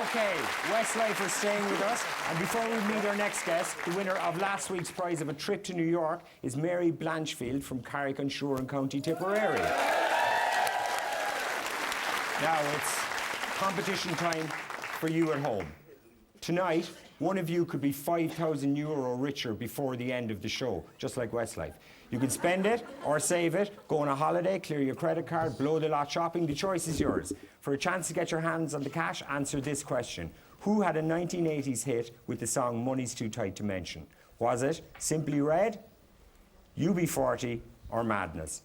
Okay, Westlife are staying with us. And before we meet our next guest, the winner of last week's prize of a trip to New York is Mary Blanchfield from Carrick-on-Shore in County Tipperary. Now it's competition time for you at home. Tonight, one of you could be €5,000 richer before the end of the show, just like Westlife. You can spend it or save it, go on a holiday, clear your credit card, blow the lot shopping. The choice is yours. For a chance to get your hands on the cash, answer this question. Who had a 1980s hit with the song Money's Too Tight to Mention? Was it Simply Red, UB40, or Madness?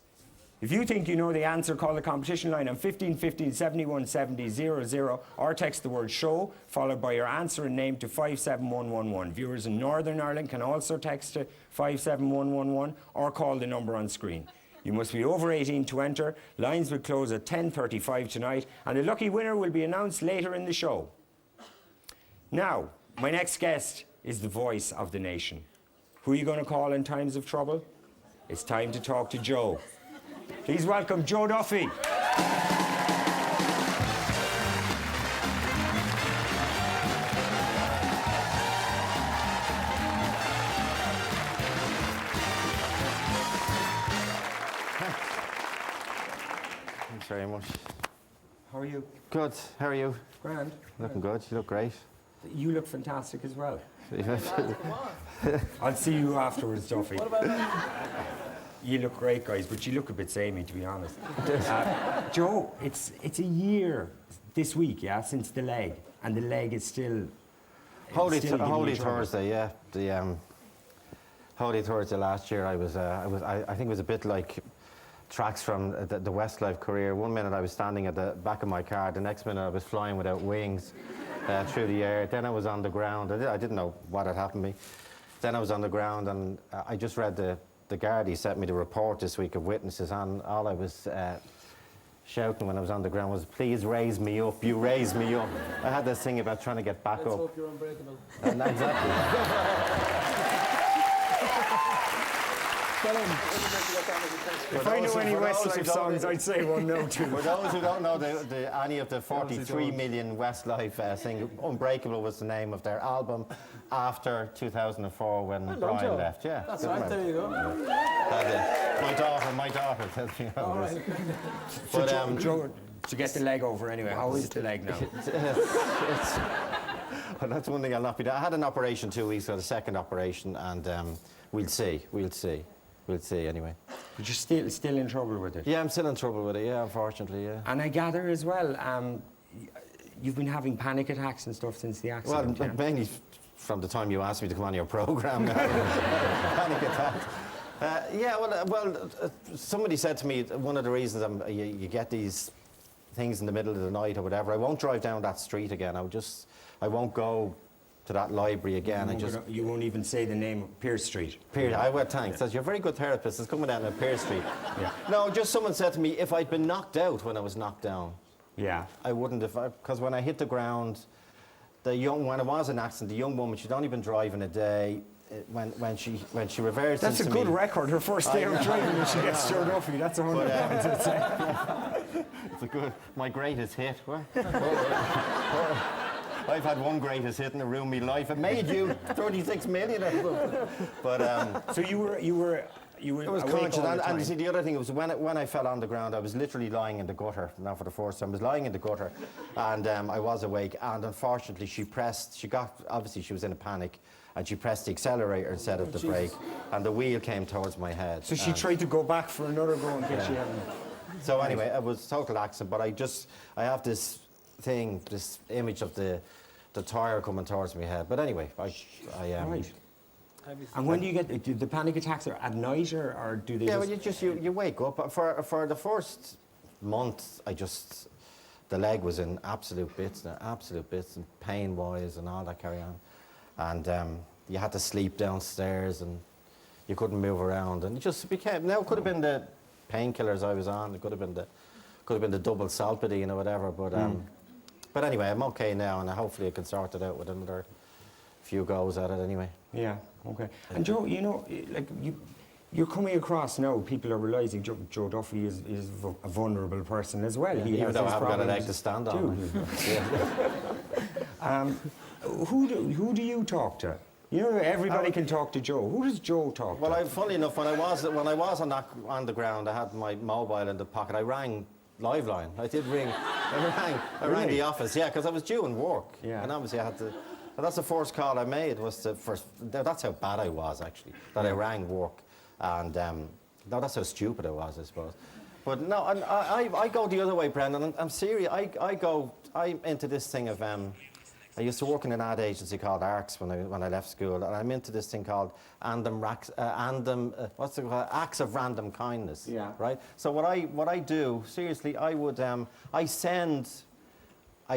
If you think you know the answer, call the competition line on 15 15 71 70 00 or text the word show followed by your answer and name to 57111. Viewers in Northern Ireland can also text to 57111 or call the number on screen. You must be over 18 to enter. Lines will close at 10:35 tonight and the lucky winner will be announced later in the show. Now, my next guest is the voice of the nation. Who are you going to call in times of trouble? It's time to talk to Joe. Please welcome Joe Duffy. Thanks very much. How are you? Good. How are you? Grand. Looking good. You look great. You look fantastic as well. I'll see you afterwards, Duffy. What about that? You look great, guys, but you look a bit samey, to be honest. Joe, it's a year this week, yeah, since the leg, and the leg is still. Holy Thursday, yeah. The Holy Thursday last year, I think it was a bit like tracks from the Westlife career. One minute I was standing at the back of my car, the next minute I was flying without wings through the air. Then I was on the ground. I didn't know what had happened to me. Then I was on the ground, and I just read the Gardaí sent me the report this week of witnesses, and all I was shouting when I was on the ground was, please raise me up, you raise me up. I had this thing about trying to get back Let's up. hope you're unbreakable. And exactly. If I knew any Westlife songs, I'd say one no too. For those who don't know any of the 43 million Westlife thing, Unbreakable was the name of their album after 2004 when Brian left. Yeah, That's right, there you go. My daughter tells me all this. But Joe, to get the leg over anyway, how is the leg now? Well, that's one thing I'll not be doing. I had an operation 2 weeks ago, the second operation, and we'll see anyway. But you're still in trouble with it? Yeah, I'm still in trouble with it, yeah, unfortunately, yeah. And I gather as well, you've been having panic attacks and stuff since the accident. Well, mainly from the time you asked me to come on your programme. Panic attacks. Somebody said to me, one of the reasons you get these things in the middle of the night or whatever, I won't drive down that street again. I won't go to that library again. You won't even say the name of Pierce Street. Pierce, thanks. Says, you're a very good therapist. It's coming down to Pierce Street. Yeah. No, just someone said to me, if I'd been knocked out when I was knocked down, yeah, I wouldn't have, because when I hit the ground, when it was an accident, the young woman, she'd only been driving a day. When she reversed. That's a good record. Her first day of driving when she gets Joe Duffy. That's 100 points, I'd say. It's my greatest hit. I've had one greatest hit in the room of my life. It made you 36 million. But so you were. I was conscious, and you see, the other thing was when I fell on the ground, I was literally lying in the gutter. Now for the first time, I was lying in the gutter, and I was awake. And unfortunately, she was in a panic, and she pressed the accelerator instead of the brake, and the wheel came towards my head. So she tried to go back for another go in case she hadn't. So anyway, it was a total accident. But I have this image of the tyre coming towards my head. But anyway, I Right. And when do you get the panic attacks? Are at night or do they? Yeah, well, you wake up. For the first month, the leg was in absolute bits, and pain-wise and all that carry on. And you had to sleep downstairs, and you couldn't move around, and it just became. Now it could have been the painkillers I was on. It could have been the double Solpadeine or whatever. But anyway, I'm okay now, and hopefully I can sort it out with another few goes at it anyway. Yeah. Okay. And Joe, you're coming across now. People are realising Joe Duffy is a vulnerable person as well. Yeah, even though I haven't got a leg to stand on. Who do you talk to? You know, everybody can talk to Joe. Who does Joe talk to? Well, funny enough, when I was on the ground, I had my mobile in the pocket. I rang Liveline. I did ring. I rang the office. Yeah, because I was due in work. Yeah. And obviously I had to. But that's the first call I made. That's how bad I was actually. That I rang work, and no, that's how stupid I was, I suppose. But no, I go the other way, Brendan. I'm serious. I'm into this thing of. I used to work in an ad agency called Arcs when I left school, and I'm into this thing called what's it called? Acts of random kindness. Yeah. Right. So what I do seriously, I would I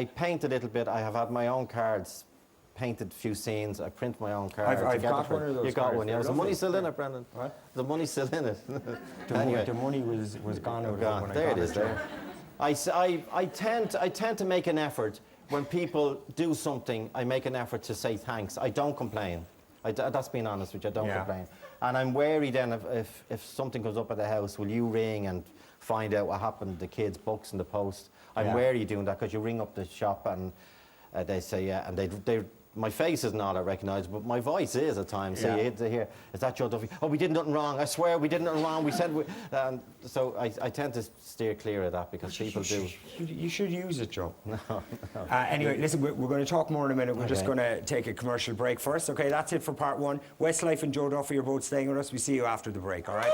paint a little bit. I have had my own cards, painted a few scenes. I print my own cards. I've got one of those. You got cards. one. Yeah. The money's still in it, Brendan. What? The money's still in it. Anyway, the money was gone. When There I it got is. There. I tend to make an effort. When people do something, I make an effort to say thanks. I don't complain. That's being honest with you, I don't complain. And I'm wary then if something comes up at the house, will you ring and find out what happened to the kids' books in the post? I'm wary doing that because you ring up the shop and they say, yeah, and they my face is not recognizable, but my voice is at times. So you hit to hear, is that Joe Duffy? Oh, we did nothing wrong. I swear we did nothing wrong. We said so I tend to steer clear of that because people do. You should use it, Joe. No. Anyway, listen, we're going to talk more in a minute. We're just going to take a commercial break first. Okay, that's it for part one. Westlife and Joe Duffy are both staying with us. We see you after the break, all right?